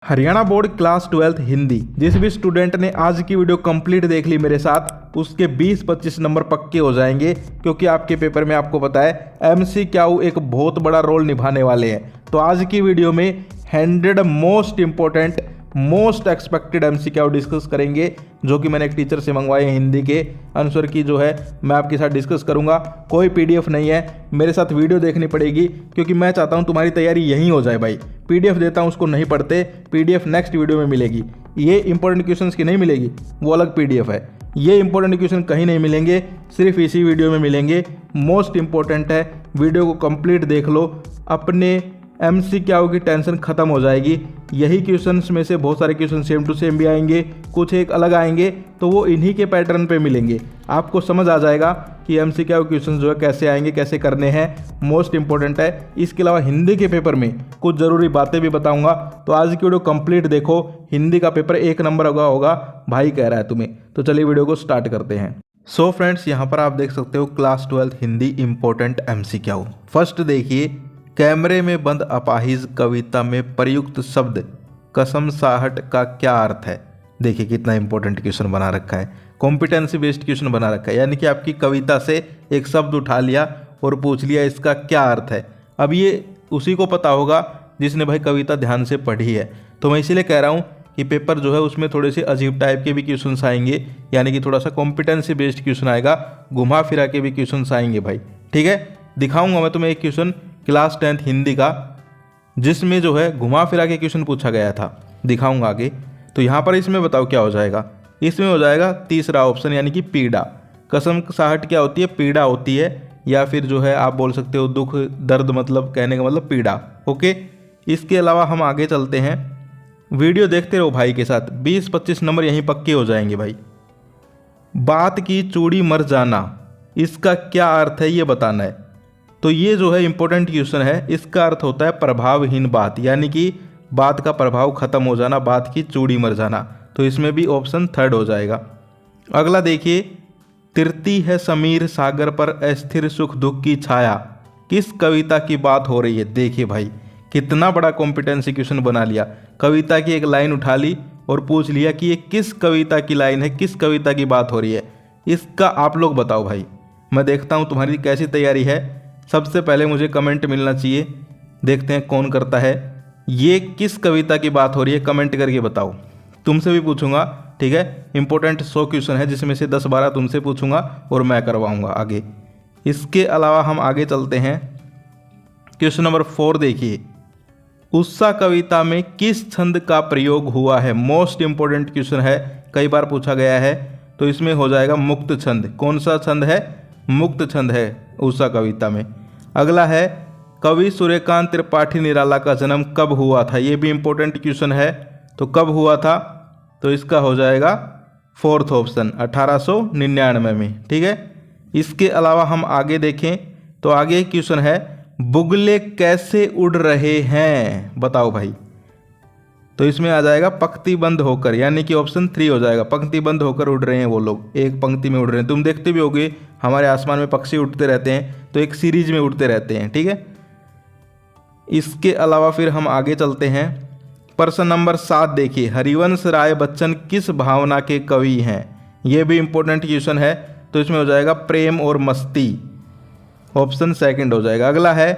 Haryana board class 12th Hindi. जिस भी student ने आज की वीडियो कंप्लीट देख ली मेरे साथ, उसके 20-25 नंबर पक्के हो जाएंगे, क्योंकि आपके पेपर में आपको पता है MCQ एक बहुत बड़ा रोल निभाने वाले हैं। तो आज की वीडियो में 100 most important most expected MCQ discuss करेंगे, जो कि मैंने एक टीचर से मंगवाए हैं। हिंदी के आंसर की जो है मैं आपके साथ डिस्कस करूंगा। कोई PDF नहीं है, मेरे साथ वीडियो देखनी पड़ेगी, क्योंकि मैं चाहता हूं तुम्हारी तैयारी यहीं हो जाए भाई। PDF देता हूं उसको नहीं पढ़ते, PDF नेक्स्ट वीडियो में मिलेगी। ये इंपॉर्टेंट क्वेश्चंस की नहीं मिलेगी, वो अलग PDF है। ये इंपॉर्टेंट क्वेश्चन कहीं नहीं मिलेंगे, सिर्फ इसी वीडियो में मिलेंगे। मोस्ट इंपॉर्टेंट है, वीडियो को कंप्लीट देख लो, अपने MCQ की टेंशन खत्म हो जाएगी। यही क्वेश्चंस में से बहुत सारे क्वेश्चन सेम टू सेम भी आएंगे, कुछ एक अलग आएंगे, तो वो इन्हीं के पैटर्न पे मिलेंगे। आपको समझ आ जाएगा कि MCQ क्वेश्चन जो है कैसे आएंगे, कैसे करने हैं। मोस्ट इंपॉर्टेंट है। इसके अलावा हिंदी के पेपर में कुछ ज़रूरी बातें भी बताऊंगा, तो आज की वीडियो कंप्लीट देखो। हिंदी का पेपर 1 नंबर होगा भाई कह रहा है तुम्हें। तो चलिए वीडियो को स्टार्ट करते हैं। सो फ्रेंड्स, यहाँ पर आप देख सकते हो class 12th Hindi important MCQ। First देखिए, कैमरे में बंद अपाहिज कविता में प्रयुक्त शब्द कसम साहट का क्या अर्थ है। देखिए कितना इंपॉर्टेंट क्वेश्चन बना रखा है, कॉम्पिटेंसी बेस्ड क्वेश्चन बना रखा है। यानी कि आपकी कविता से एक शब्द उठा लिया और पूछ लिया इसका क्या अर्थ है। अब ये उसी को पता होगा जिसने भाई कविता ध्यान से पढ़ी है। तो मैं इसीलिए कह रहा हूँ कि पेपर जो है उसमें थोड़े से अजीब टाइप के भी क्वेश्चन आएंगे, यानी कि थोड़ा सा कॉम्पिटेंसी बेस्ड क्वेश्चन आएगा, घुमा फिरा के भी क्वेश्चन आएंगे भाई। ठीक है, दिखाऊंगा मैं तुम्हें एक क्वेश्चन क्लास 10th हिंदी का, जिसमें जो है घुमा फिरा के क्वेश्चन पूछा गया था, दिखाऊंगा आगे। तो यहाँ पर इसमें बताओ क्या हो जाएगा। इसमें हो जाएगा तीसरा ऑप्शन, यानी कि पीड़ा। कसम साहट क्या होती है? पीड़ा होती है, या फिर जो है आप बोल सकते हो दुख दर्द, मतलब कहने का मतलब पीड़ा। ओके, इसके अलावा हम आगे चलते हैं। वीडियो देखते रहो भाई के साथ, 20-25 नंबर यहीं पक्के हो जाएंगे भाई। बात की चूड़ी मर जाना, इसका क्या अर्थ है ये बताना है। तो ये जो है इंपॉर्टेंट क्वेश्चन है। इसका अर्थ होता है प्रभावहीन बात, यानी कि बात का प्रभाव खत्म हो जाना, बात की चूड़ी मर जाना। तो इसमें भी ऑप्शन 3rd हो जाएगा। अगला देखिए, तिरती है समीर सागर पर अस्थिर सुख दुख की छाया, किस कविता की बात हो रही है। देखिए भाई कितना बड़ा कॉम्पिटेंसी क्वेश्चन बना लिया। कविता की एक लाइन उठा ली और पूछ लिया कि ये किस कविता की लाइन है, किस कविता की बात हो रही है। इसका आप लोग बताओ भाई, मैं देखता हूँ तुम्हारी कैसी तैयारी है। सबसे पहले मुझे कमेंट मिलना चाहिए, देखते हैं कौन करता है। ये किस कविता की बात हो रही है, कमेंट करके बताओ। तुमसे भी पूछूंगा, ठीक है। इंपॉर्टेंट 100 क्वेश्चन है, जिसमें से 10-12 तुमसे पूछूंगा और मैं करवाऊंगा आगे। इसके अलावा हम आगे चलते हैं। क्वेश्चन नंबर 4 देखिए, उत्सा कविता में किस छंद का प्रयोग हुआ है। मोस्ट इंपॉर्टेंट क्वेश्चन है, कई बार पूछा गया है। तो इसमें हो जाएगा मुक्त छंद। कौन सा छंद है? मुक्त छंद है उषा कविता में। अगला है, कवि सूर्यकांत त्रिपाठी निराला का जन्म कब हुआ था। ये भी इंपॉर्टेंट क्वेश्चन है। तो कब हुआ था? तो इसका हो जाएगा 4th ऑप्शन, 1899 में। ठीक है, इसके अलावा हम आगे देखें तो आगे क्वेश्चन है, बुगले कैसे उड़ रहे हैं, बताओ भाई। तो इसमें आ जाएगा पंक्तिबंद होकर, यानी कि ऑप्शन 3 हो जाएगा। पंक्तिबंद होकर उड़ रहे हैं वो लोग, एक पंक्ति में उड़ रहे हैं। तुम देखते भी होगे हमारे आसमान में पक्षी उड़ते रहते हैं, तो एक सीरीज में उड़ते रहते हैं। ठीक है, इसके अलावा फिर हम आगे चलते हैं। प्रश्न नंबर 7 देखिए, हरिवंश राय बच्चन किस भावना के कवि हैं। ये भी इंपॉर्टेंट क्वेश्चन है। तो इसमें हो जाएगा प्रेम और मस्ती, ऑप्शन 2nd हो जाएगा। अगला है,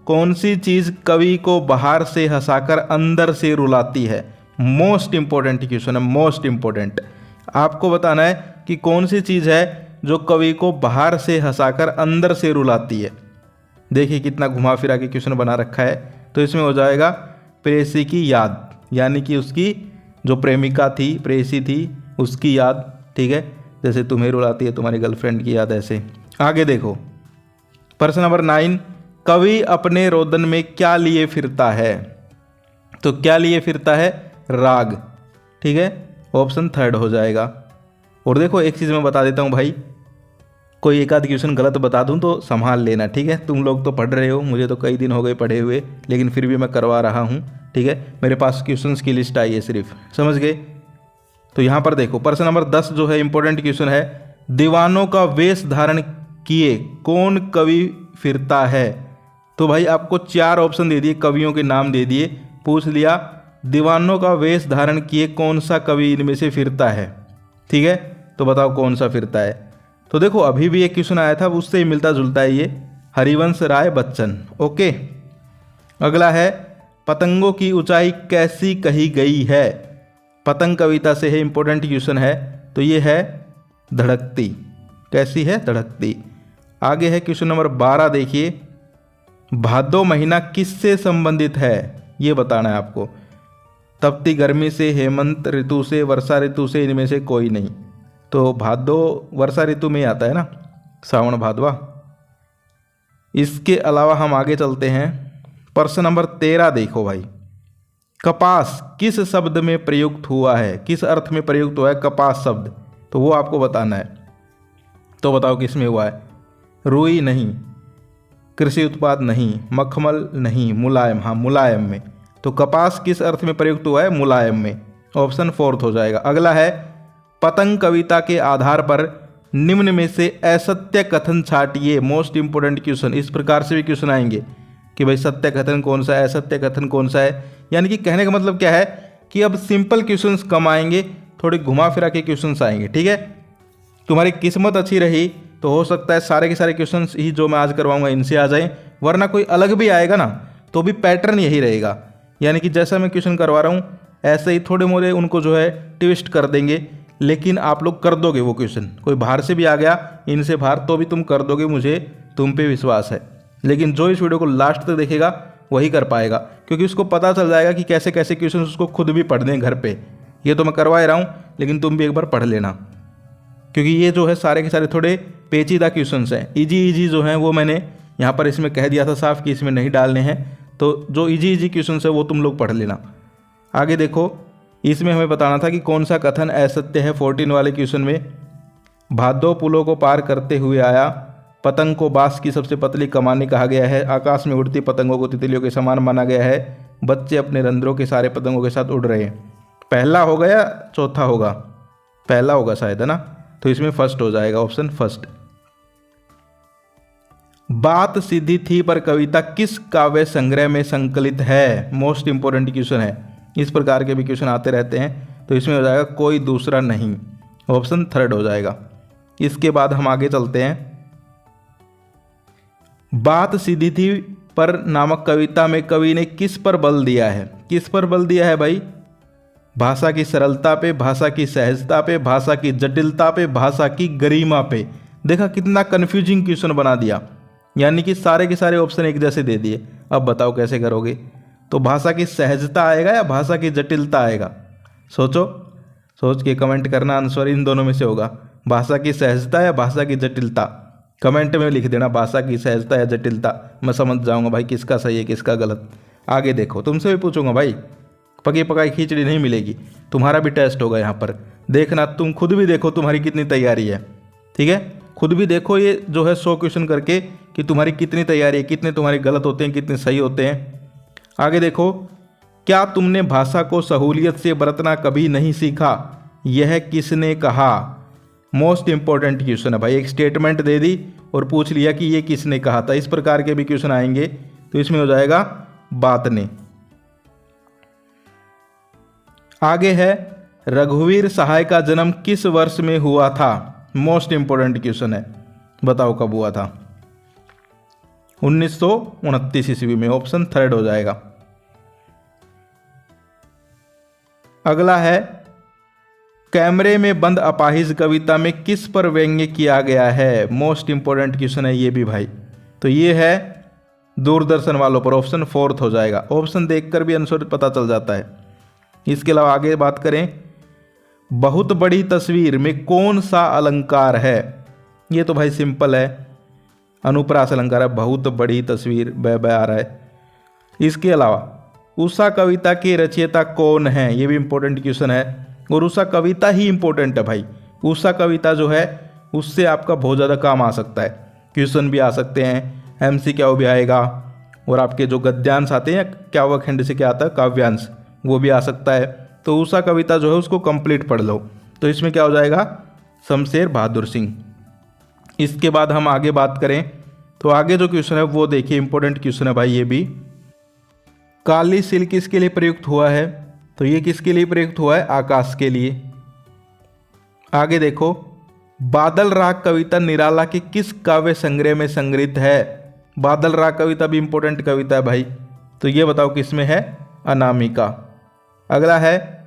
कौन सी चीज़ कवि को बाहर से हंसाकर अंदर से रुलाती है। मोस्ट इंपॉर्टेंट क्वेश्चन है, मोस्ट इंपॉर्टेंट। आपको बताना है कि कौन सी चीज़ है जो कवि को बाहर से हंसाकर अंदर से रुलाती है। देखिए कितना घुमा फिरा के क्वेश्चन बना रखा है। तो इसमें हो जाएगा प्रेयसी की याद, यानी कि उसकी जो प्रेमिका थी, प्रेयसी थी, उसकी याद। ठीक है, जैसे तुम्हें रुलाती है तुम्हारी गर्लफ्रेंड की याद, ऐसे। आगे देखो, प्रश्न नंबर 9, कवि अपने रोदन में क्या लिए फिरता है। तो क्या लिए फिरता है? राग। ठीक है, ऑप्शन 3rd हो जाएगा। और देखो एक चीज़ मैं बता देता हूँ भाई, कोई एक आध क्वेश्चन गलत बता दूँ तो संभाल लेना। ठीक है, तुम लोग तो पढ़ रहे हो, मुझे तो कई दिन हो गए पढ़े हुए, लेकिन फिर भी मैं करवा रहा हूँ। ठीक है, मेरे पास क्वेश्चंस की लिस्ट आई है सिर्फ, समझ गए। तो यहाँ पर देखो, प्रश्न नंबर 10 जो है इंपॉर्टेंट क्वेश्चन है, दीवानों का वेश धारण किए कौन कवि फिरता है। तो भाई आपको 4 ऑप्शन दे दिए, कवियों के नाम दे दिए, पूछ लिया दीवानों का वेश धारण किए कौन सा कवि इनमें से फिरता है। ठीक है, तो बताओ कौन सा फिरता है। तो देखो अभी भी एक क्वेश्चन आया था, उससे ही मिलता जुलता है ये, हरिवंश राय बच्चन। ओके, अगला है पतंगों की ऊंचाई कैसी कही गई है। पतंग कविता से है, इंपॉर्टेंट क्वेश्चन है। तो ये है धड़कती। कैसी है? धड़कती। आगे है क्वेश्चन नंबर 12, देखिए, भादो महीना किससे संबंधित है, ये बताना है आपको। तपती गर्मी से, हेमंत ऋतु से, वर्षा ऋतु से, इनमें से कोई नहीं। तो भादो वर्षा ऋतु में ही आता है ना, सावन भादवा। इसके अलावा हम आगे चलते हैं। प्रश्न नंबर 13 देखो भाई, कपास किस शब्द में प्रयुक्त हुआ है, किस अर्थ में प्रयुक्त हुआ है कपास शब्द, तो वो आपको बताना है। तो बताओ किस में हुआ है। रुई नहीं, कृषि उत्पाद नहीं, मखमल नहीं, मुलायम, हाँ मुलायम में। तो कपास किस अर्थ में प्रयुक्त हुआ है? मुलायम में। ऑप्शन 4 हो जाएगा। अगला है पतंग कविता के आधार पर निम्न में से असत्य कथन छाटिए। Most important question. इस प्रकार से भी क्वेश्चन आएंगे कि भाई सत्य कथन कौन सा है, असत्य कथन कौन सा है। यानी कि कहने का मतलब क्या है कि अब सिंपल क्वेश्चंस कम आएंगे, थोड़े घुमा फिरा के क्वेश्चंस आएंगे। ठीक है, तुम्हारी किस्मत अच्छी रही तो हो सकता है सारे के सारे क्वेश्चंस ही जो मैं आज करवाऊंगा इनसे आ जाएं, वरना कोई अलग भी आएगा ना तो भी पैटर्न यही रहेगा। यानी कि जैसा मैं क्वेश्चन करवा रहा हूँ ऐसे ही थोड़े मोड़े उनको जो है ट्विस्ट कर देंगे, लेकिन आप लोग कर दोगे वो क्वेश्चन। कोई बाहर से भी आ गया इनसे बाहर तो भी तुम कर दोगे, मुझे तुम पे विश्वास है। लेकिन जो इस वीडियो को लास्ट तक देखेगा वही कर पाएगा, क्योंकि उसको पता चल जाएगा कि कैसे कैसे क्वेश्चन उसको खुद भी पढ़ने हैं घर पे। ये तो मैं करवा ही रहा हूँ, लेकिन तुम भी एक बार पढ़ लेना, क्योंकि ये जो है सारे के सारे थोड़े पेचीदा क्वेश्चंस हैं। इजी जो हैं वो मैंने यहाँ पर इसमें कह दिया था साफ कि इसमें नहीं डालने हैं। तो जो इजी क्वेश्चंस है वो तुम लोग पढ़ लेना। आगे देखो, इसमें हमें बताना था कि कौन सा कथन असत्य है। 14 वाले क्वेश्चन में, भादो पुलों को पार करते हुए आया, पतंग को बांस की सबसे पतली कमानी कहा गया है, आकाश में उड़ती पतंगों को तितलियों के समान माना गया है, बच्चे अपने रंध्रों के सारे पतंगों के साथ उड़ रहे हैं। पहला होगा या चौथा होगा? पहला होगा शायद, है ना। तो इसमें फर्स्ट हो जाएगा, ऑप्शन फर्स्ट। बात सीधी थी पर कविता किस काव्य संग्रह में संकलित है। मोस्ट इंपोर्टेंट क्वेश्चन है। इस प्रकार के भी क्वेश्चन आते रहते हैं। तो इसमें हो जाएगा कोई दूसरा नहीं, ऑप्शन थर्ड हो जाएगा। इसके बाद हम आगे चलते हैं। बात सीधी थी पर नामक कविता में कवि ने किस पर बल दिया है? किस पर बल दिया है भाई? भाषा की सरलता पे, भाषा की सहजता पे, भाषा की जटिलता पे, भाषा की गरिमा पे। देखा कितना कंफ्यूजिंग क्वेश्चन बना दिया, यानी कि सारे के सारे ऑप्शन एक जैसे दे दिए। अब बताओ कैसे करोगे। तो भाषा की सहजता आएगा या भाषा की जटिलता आएगा? सोचो, सोच के कमेंट करना, आंसर इन दोनों में से होगा। भाषा की सहजता या भाषा की जटिलता, कमेंट में लिख देना भाषा की सहजता या जटिलता। मैं समझ जाऊंगा भाई किसका सही है किसका गलत। आगे देखो, तुमसे भी पूछूंगा भाई, पकी पकाई खिचड़ी नहीं मिलेगी, तुम्हारा भी टेस्ट होगा यहाँ पर। देखना, तुम खुद भी देखो तुम्हारी कितनी तैयारी है। ठीक है, खुद भी देखो ये जो है 100 क्वेश्चन करके कि तुम्हारी कितनी तैयारी है, कितने तुम्हारे गलत होते हैं, कितने सही होते हैं। आगे देखो, क्या तुमने भाषा को सहूलियत से बरतना कभी नहीं सीखा, यह किसने कहा? मोस्ट इंपॉर्टेंट क्वेश्चन है भाई। एक स्टेटमेंट दे दी और पूछ लिया कि ये किसने कहा था। इस प्रकार के भी क्वेश्चन आएंगे। तो इसमें हो जाएगा बात ने। आगे है, रघुवीर सहाय का जन्म किस वर्ष में हुआ था? मोस्ट इंपॉर्टेंट क्वेश्चन है, बताओ कब हुआ था? 1929 ईस्वी में, ऑप्शन थर्ड हो जाएगा। अगला है, कैमरे में बंद अपाहिज कविता में किस पर व्यंग्य किया गया है? मोस्ट इंपॉर्टेंट क्वेश्चन है ये भी भाई। तो ये है दूरदर्शन वालों पर, ऑप्शन फोर्थ हो जाएगा। ऑप्शन देखकर भी आंसर पता चल जाता है। इसके अलावा आगे बात करें, बहुत बड़ी तस्वीर में कौन सा अलंकार है? ये तो भाई सिंपल है, अनुप्रास अलंकार है। बहुत बड़ी तस्वीर ब आ रहा है। इसके अलावा उषा कविता के रचयिता कौन है? ये भी इंपॉर्टेंट क्वेश्चन है, और उषा कविता ही इंपॉर्टेंट है भाई। उषा कविता जो है उससे आपका बहुत ज़्यादा काम आ सकता है, क्वेश्चन भी आ सकते हैं, MCQ भी आएगा, और आपके जो गद्यांश आते हैं, क्या हुआ खंड से क्या आता है, काव्यांश, वो भी आ सकता है। तो उषा कविता जो है उसको कंप्लीट पढ़ लो। तो इसमें क्या हो जाएगा? शमशेर बहादुर सिंह। इसके बाद हम आगे बात करें तो आगे जो क्वेश्चन है वो देखिए, इंपॉर्टेंट क्वेश्चन है भाई ये भी। काली सिल्क किसके लिए प्रयुक्त हुआ है? तो ये किसके लिए प्रयुक्त हुआ है? आकाश के लिए। आगे देखो, बादल राग कविता निराला के किस काव्य संग्रह में संग्रहित है? बादल राग कविता भी इंपॉर्टेंट कविता है भाई, तो ये बताओ किस में है? अनामिका। अगला है,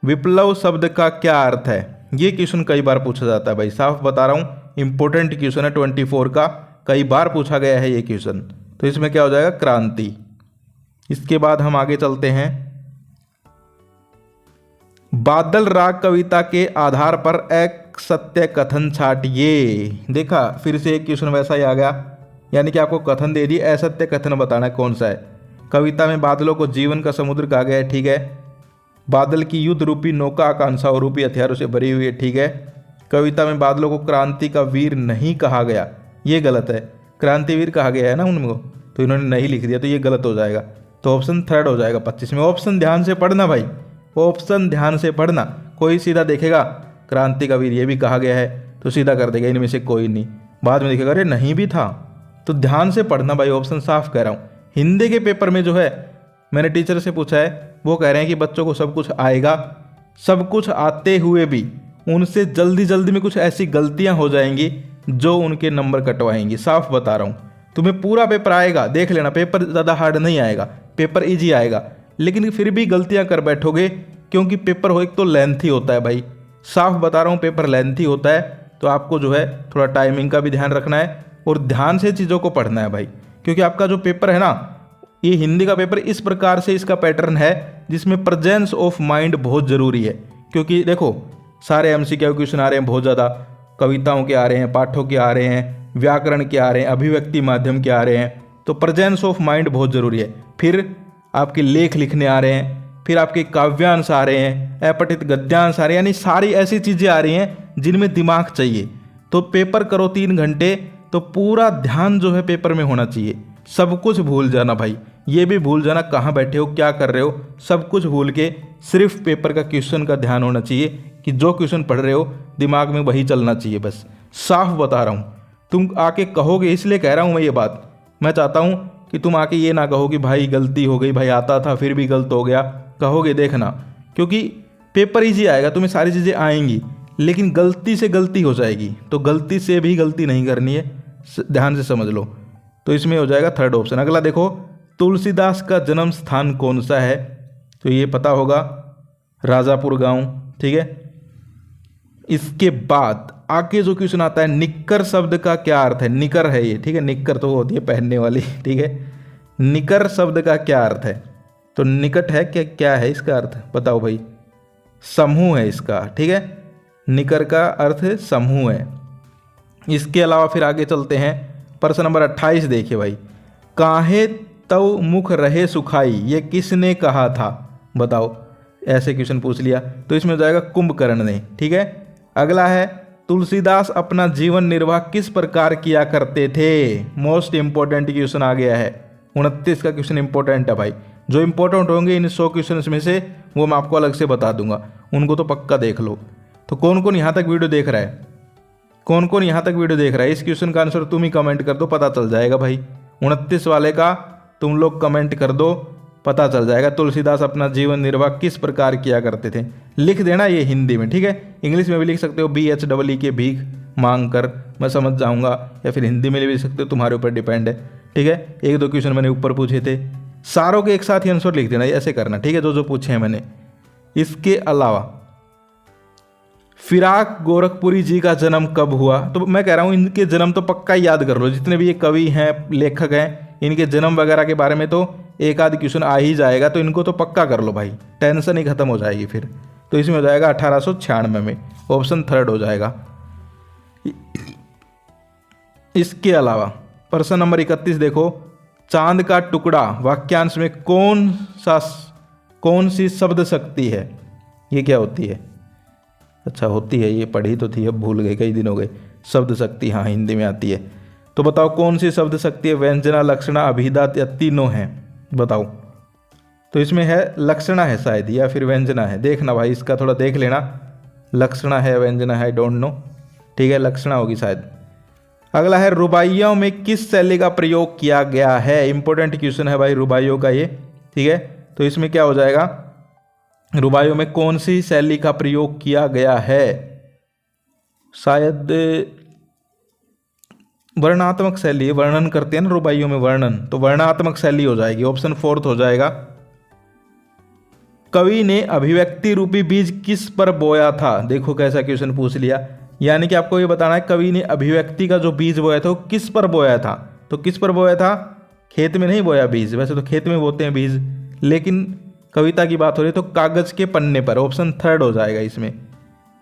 विप्लव शब्द का क्या अर्थ है? ये क्वेश्चन कई बार पूछा जाता है भाई, साफ बता रहा हूँ, इंपॉर्टेंट क्वेश्चन है 24 का, कई बार पूछा गया है ये क्वेश्चन। तो इसमें क्या हो जाएगा? क्रांति। इसके बाद हम आगे चलते हैं, बादल राग कविता के आधार पर एक सत्य कथन छाटिए। देखा, फिर से एक क्वेश्चन वैसा ही आ गया, यानी कि आपको कथन दे दी, असत्य कथन बताना है कौन सा है। कविता में बादलों को जीवन का समुद्र कहा गया है, ठीक है। बादल की युद्ध रूपी नौका आकांक्षाओं रूपी हथियारों से भरी हुई है, ठीक है। कविता में बादलों को क्रांति का वीर नहीं कहा गया, ये गलत है। क्रांतिवीर कहा गया है ना उनको, तो इन्होंने नहीं लिख दिया, तो ये गलत हो जाएगा। तो ऑप्शन थर्ड हो जाएगा 25 में। ऑप्शन ध्यान से पढ़ना भाई, ऑप्शन ध्यान से पढ़ना। कोई सीधा देखेगा क्रांति का वीर ये भी कहा गया है तो सीधा कर देगा इनमें से कोई नहीं, बाद में देखेगा अरे नहीं भी था। तो ध्यान से पढ़ना भाई, ऑप्शन साफ कह रहा हूँ। हिंदी के पेपर में जो है, मैंने टीचर से पूछा है, वो कह रहे हैं कि बच्चों को सब कुछ आएगा, सब कुछ आते हुए भी उनसे जल्दी जल्दी में कुछ ऐसी गलतियां हो जाएंगी जो उनके नंबर कटवाएंगी। साफ बता रहा हूँ, तुम्हें पूरा पेपर आएगा, देख लेना, पेपर ज़्यादा हार्ड नहीं आएगा, पेपर इजी आएगा, लेकिन फिर भी गलतियां कर बैठोगे, क्योंकि पेपर हो एक तो लेंथी होता है भाई, साफ बता रहा हूँ, पेपर लेंथी होता है। तो आपको जो है थोड़ा टाइमिंग का भी ध्यान रखना है और ध्यान से चीज़ों को पढ़ना है भाई, क्योंकि आपका जो पेपर है ना, ये हिंदी का पेपर इस प्रकार से इसका पैटर्न है जिसमें प्रेजेंस ऑफ माइंड बहुत ज़रूरी है। क्योंकि देखो, सारे MCQ क्वेश्चन आ रहे हैं बहुत ज़्यादा, कविताओं के आ रहे हैं, पाठों के आ रहे हैं, व्याकरण के आ रहे हैं, अभिव्यक्ति माध्यम के आ रहे हैं, तो प्रेजेंस ऑफ माइंड बहुत ज़रूरी है। फिर आपके लेख लिखने आ रहे हैं, फिर आपके काव्यांश आ रहे हैं, अपठित गद्यांश आ रहे हैं, यानी सारी ऐसी चीज़ें आ रही हैं जिनमें दिमाग चाहिए। तो पेपर करो 3 घंटे, तो पूरा ध्यान जो है पेपर में होना चाहिए। सब कुछ भूल जाना भाई, ये भी भूल जाना कहाँ बैठे हो, क्या कर रहे हो, सब कुछ भूल के सिर्फ पेपर का क्वेश्चन का ध्यान होना चाहिए कि जो क्वेश्चन पढ़ रहे हो दिमाग में वही चलना चाहिए बस। साफ बता रहा हूँ, तुम आके कहोगे, इसलिए कह रहा हूँ मैं ये बात, मैं चाहता हूँ कि तुम आके ये ना कहो कि भाई गलती हो गई, भाई आता था फिर भी गलत हो गया, कहोगे देखना, क्योंकि पेपर इजी आएगा, तुम्हें सारी चीज़ें आएंगी, लेकिन गलती से गलती हो जाएगी, तो गलती से भी गलती नहीं करनी है, ध्यान से समझ लो। तो इसमें हो जाएगा थर्ड ऑप्शन। अगला देखो, तुलसीदास का जन्म स्थान कौन सा है? तो ये पता होगा, राजापुर गांव, ठीक है। इसके बाद आगे जो क्वेश्चन आता है, निक्कर शब्द का क्या अर्थ है? निकर है ये, ठीक है, निक्कर तो होती है पहनने वाली, ठीक है। निकर शब्द का क्या अर्थ है? तो निकट है क्या, क्या है इसका अर्थ बताओ भाई? समूह है इसका, ठीक है, निकर का अर्थ समूह है। इसके अलावा फिर आगे चलते हैं, प्रश्न नंबर 28 देखिए भाई, काहे तव मुख रहे सुखाई, ये किसने कहा था? बताओ, ऐसे क्वेश्चन पूछ लिया तो इसमें हो जाएगा कुंभकर्ण ने, ठीक है। अगला है, तुलसीदास अपना जीवन निर्वाह किस प्रकार किया करते थे? मोस्ट इंपॉर्टेंट क्वेश्चन आ गया है, 29 का क्वेश्चन इंपॉर्टेंट है भाई। जो इंपॉर्टेंट होंगे इन 100 क्वेश्चन में से, वो मैं आपको अलग से बता दूंगा, उनको तो पक्का देख लो। तो कौन कौन यहाँ तक वीडियो देख रहा है, कौन कौन यहाँ तक वीडियो देख रहा है, इस क्वेश्चन का आंसर तुम ही कमेंट कर दो, पता चल जाएगा भाई। 29 वाले का तुम लोग कमेंट कर दो, पता चल जाएगा तुलसीदास अपना जीवन निर्वाह किस प्रकार किया करते थे। लिख देना ये हिंदी में, ठीक है, इंग्लिश में भी लिख सकते हो, BHEE के भीख मांग कर, मैं समझ जाऊंगा, या फिर हिंदी में भी लिख सकते हो, तुम्हारे ऊपर डिपेंड है, ठीक है। 1-2 क्वेश्चन मैंने ऊपर पूछे थे, सारों के एक साथ ही आंसर लिख देना, ऐसे करना, ठीक है, जो जो पूछे हैं मैंने। इसके अलावा फिराक गोरखपुरी जी का जन्म कब हुआ? तो मैं कह रहा हूँ इनके जन्म तो पक्का याद कर लो, जितने भी ये कवि हैं, लेखक हैं, इनके जन्म वगैरह के बारे में तो एक आध क्वेश्चन आ ही जाएगा, तो इनको तो पक्का कर लो भाई, टेंशन ही खत्म हो जाएगी फिर। तो इसमें हो जाएगा 1896 में, ऑप्शन थर्ड हो जाएगा। इसके अलावा प्रश्न नंबर 31 देखो, चांद का टुकड़ा वाक्यांश में कौन सी शब्द शक्ति है? ये क्या होती है? अच्छा होती है, ये पढ़ी तो थी, अब भूल गए, कई दिन हो गए। शब्द शक्ति, हाँ हिंदी में आती है, तो बताओ कौन सी शब्द शक्ति है? व्यंजना, लक्षणा, अभिधा या तीनों हैं? बताओ। तो इसमें है लक्षणा है शायद, या फिर व्यंजना है, देखना भाई, इसका थोड़ा देख लेना, लक्षणा है व्यंजना है, डोंट नो, ठीक है, लक्षणा होगी शायद। अगला है, रुबाइयों में किस शैली का प्रयोग किया गया है? इंपॉर्टेंट क्वेश्चन है भाई रुबाइयों का ये, ठीक है। तो इसमें क्या हो जाएगा? रुबाइयों में कौन सी शैली का प्रयोग किया गया है? शायद वर्णनात्मक शैली, वर्णन करते हैं ना रुबाइयों में, वर्णन, तो वर्णनात्मक शैली हो जाएगी। ऑप्शन 4 हो जाएगा। कवि ने अभिव्यक्ति रूपी बीज किस पर बोया था? देखो कैसा क्वेश्चन पूछ लिया, यानी कि आपको ये बताना है कवि ने अभिव्यक्ति का जो बीज बोया था वो किस पर बोया था। तो किस पर बोया था? खेत में नहीं बोया बीज, वैसे तो खेत में बोते हैं बीज, लेकिन कविता की बात हो रही है तो कागज के पन्ने पर। ऑप्शन 3 हो जाएगा इसमें।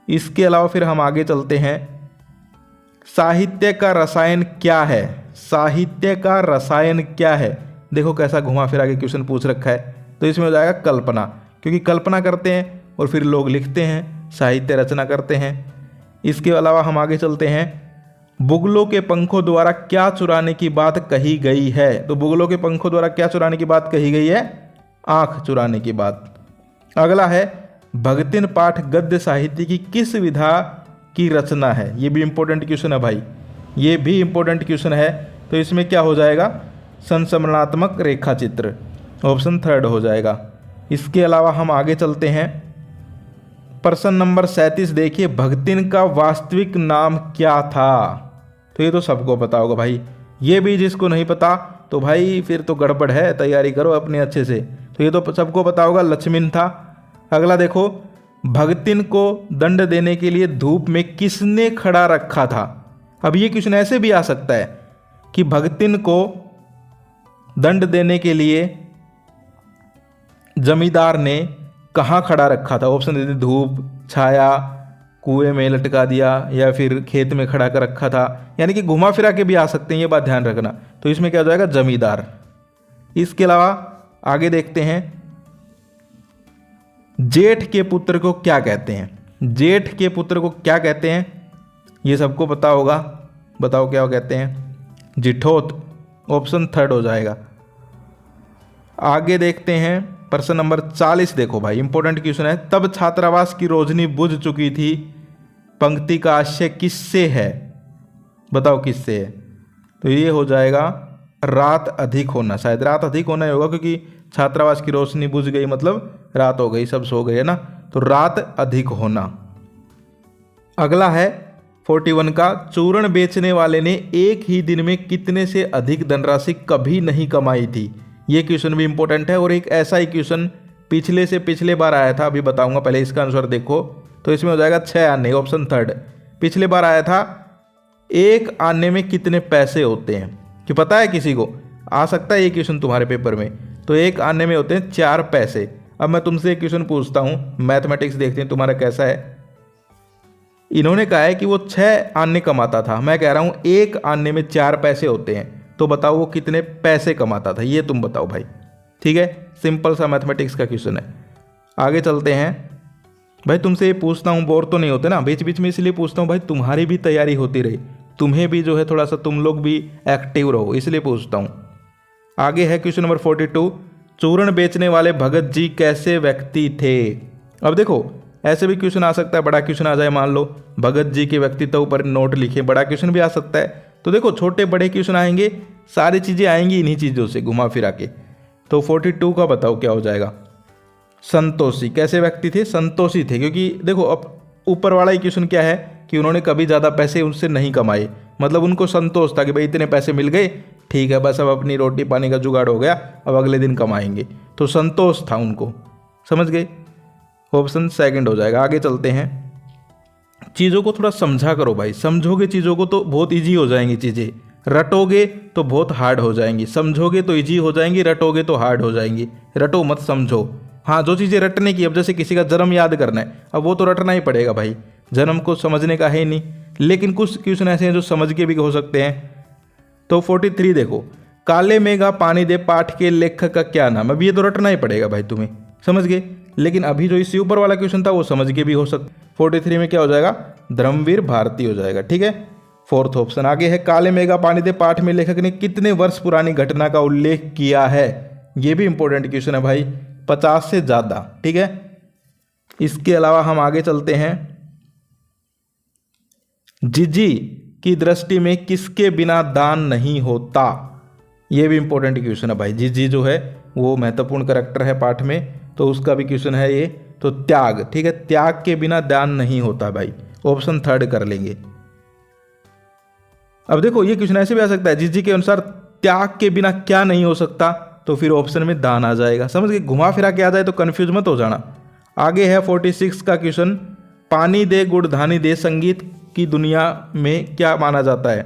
इसके अलावा फिर हम आगे चलते हैं। साहित्य का रसायन क्या है? साहित्य का रसायन क्या है? देखो कैसा घुमा फिरा के क्वेश्चन पूछ रखा है। तो इसमें हो जाएगा कल्पना, क्योंकि कल्पना करते हैं और फिर लोग लिखते हैं, साहित्य रचना करते हैं। इसके अलावा हम आगे चलते हैं। बुगलों के पंखों द्वारा क्या चुराने की बात कही गई है? तो बुगलों के पंखों द्वारा क्या चुराने की बात कही गई है? आंख चुराने की बात। अगला है भगतिन पाठ गद्य साहित्य की किस विधा की रचना है? ये भी इंपॉर्टेंट क्वेश्चन है भाई, ये भी इंपॉर्टेंट क्वेश्चन है। तो इसमें क्या हो जाएगा? संस्मरणात्मक रेखा चित्र। ऑप्शन 3 हो जाएगा। इसके अलावा हम आगे चलते हैं। प्रश्न नंबर 37 देखिए, भगतिन का वास्तविक नाम क्या था? तो ये तो सबको पता होगा भाई, ये भी जिसको नहीं पता तो भाई फिर तो गड़बड़ है, तैयारी करो अपने अच्छे से। तो ये तो सबको पता होगा, लक्ष्मण था। अगला देखो, भगतिन को दंड देने के लिए धूप में किसने खड़ा रखा था? अब ये क्वेश्चन ऐसे भी आ सकता है कि भगतिन को दंड देने के लिए जमींदार ने कहाँ खड़ा रखा था? ऑप्शन देते, धूप, छाया, कुएं में लटका दिया, या फिर खेत में खड़ा कर रखा था। यानी कि घुमा फिरा के भी आ सकते हैं, ये बात ध्यान रखना। तो इसमें क्या हो जाएगा? जमींदार। इसके अलावा आगे देखते हैं, जेठ के पुत्र को क्या कहते हैं? जेठ के पुत्र को क्या कहते हैं? ये सबको पता होगा, बताओ क्या कहते हैं? जिठोत। ऑप्शन 3 हो जाएगा। आगे देखते हैं प्रश्न नंबर 40। देखो भाई इंपॉर्टेंट क्वेश्चन है। तब छात्रावास की रोशनी बुझ चुकी थी, पंक्ति का आशय किससे है? बताओ किससे है? तो ये हो जाएगा रात अधिक होना। शायद रात अधिक होना ही होगा, क्योंकि छात्रावास की रोशनी बुझ गई मतलब रात हो गई, सब सो गए, है ना। तो रात अधिक होना। अगला है 41 का, चूर्ण बेचने वाले ने एक ही दिन में कितने से अधिक धनराशि कभी नहीं कमाई थी? ये क्वेश्चन भी इंपॉर्टेंट है, और एक ऐसा ही क्वेश्चन पिछले से पिछले बार आया था, अभी बताऊंगा, पहले इसका आंसर देखो। तो इसमें हो जाएगा 6 आने। ऑप्शन 3 पिछले बार आया था, एक आने में कितने पैसे होते हैं? कि पता है किसी को? आ सकता है ये क्वेश्चन तुम्हारे पेपर में। तो एक आने में होते हैं 4 पैसे। अब मैं तुमसे एक क्वेश्चन पूछता हूँ, मैथमेटिक्स देखते हैं तुम्हारा कैसा है। इन्होंने कहा है कि वो 6 आने कमाता था, मैं कह रहा हूँ एक आने में 4 पैसे होते हैं, तो बताओ वो कितने पैसे कमाता था? ये तुम बताओ भाई। ठीक है, सिंपल सा मैथमेटिक्स का क्वेश्चन है। आगे चलते हैं। भाई तुमसे ये पूछता हूँ, बोर तो नहीं होते ना बीच बीच में, इसलिए पूछता हूँ भाई, तुम्हारी भी तैयारी होती रहे, तुम्हें भी जो है थोड़ा सा तुम लोग भी एक्टिव रहो, इसलिए पूछता हूँ। आगे है क्वेश्चन नंबर 42, चूर्ण बेचने वाले भगत जी कैसे व्यक्ति थे? अब देखो ऐसे भी क्वेश्चन आ सकता है, बड़ा क्वेश्चन आ जाए, मान लो भगत जी के व्यक्तित्व पर नोट लिखे, बड़ा क्वेश्चन भी आ सकता है। तो देखो छोटे बड़े क्वेश्चन आएंगे, सारी चीज़ें आएंगी इन्हीं चीज़ों से घुमा फिरा के। तो 42 का बताओ क्या हो जाएगा? संतोषी। कैसे व्यक्ति थे? संतोषी थे, क्योंकि देखो अब ऊपर वाला ही क्वेश्चन क्या है कि उन्होंने कभी ज़्यादा पैसे उनसे नहीं कमाए, मतलब उनको संतोष था कि भाई इतने पैसे मिल गए, ठीक है बस अब अपनी रोटी पानी का जुगाड़ हो गया, अब अगले दिन कमाएंगे, तो संतोष था उनको, समझ गए। ऑप्शन 2 हो जाएगा। आगे चलते हैं। चीज़ों को थोड़ा समझा करो भाई, समझोगे चीज़ों को तो बहुत इजी हो जाएंगी चीज़ें, रटोगे तो बहुत हार्ड हो जाएंगी। समझोगे तो इजी हो जाएंगी, रटोगे तो हार्ड हो जाएंगी। रटो मत, समझो। हाँ, जो चीज़ें रटने की, अब जैसे किसी का जन्म याद करना है, अब वो तो रटना ही पड़ेगा भाई, जन्म को समझने का है ही नहीं। लेकिन कुछ क्वेश्चन ऐसे हैं जो समझ के भी हो सकते हैं। तो 43 देखो, काले मेघा पानी दे पाठ के लेखक का क्या नाम? अब ये तो रटना ही पड़ेगा भाई तुम्हें, समझ गए। लेकिन अभी जो इससे ऊपर वाला क्वेश्चन था वो समझ के भी हो सकता। 43 में क्या हो जाएगा? धर्मवीर भारती हो जाएगा। ठीक है, 4th ऑप्शन। आगे है, काले मेघा पानी दे पाठ में लेखक ने कितने वर्ष पुरानी घटना का उल्लेख किया है? ये भी इंपॉर्टेंट क्वेश्चन है भाई, 50 से ज़्यादा। ठीक है, इसके अलावा हम आगे चलते हैं। जिजी की दृष्टि में किसके बिना दान नहीं होता? ये भी इंपॉर्टेंट क्वेश्चन है भाई। जिजी जो है वो महत्वपूर्ण करैक्टर है पाठ में, तो उसका भी क्वेश्चन है ये। तो त्याग, ठीक है, त्याग के बिना दान नहीं होता भाई, ऑप्शन थर्ड कर लेंगे। अब देखो ये क्वेश्चन ऐसे भी आ सकता है, जिस जी के अनुसार त्याग के बिना क्या नहीं हो सकता, तो फिर ऑप्शन में दान आ जाएगा। समझ गए, घुमा फिरा के आ जाए तो कंफ्यूज मत हो जाना। आगे है 46 का क्वेश्चन, पानी दे गुड़ धानी दे संगीत की दुनिया में क्या माना जाता है।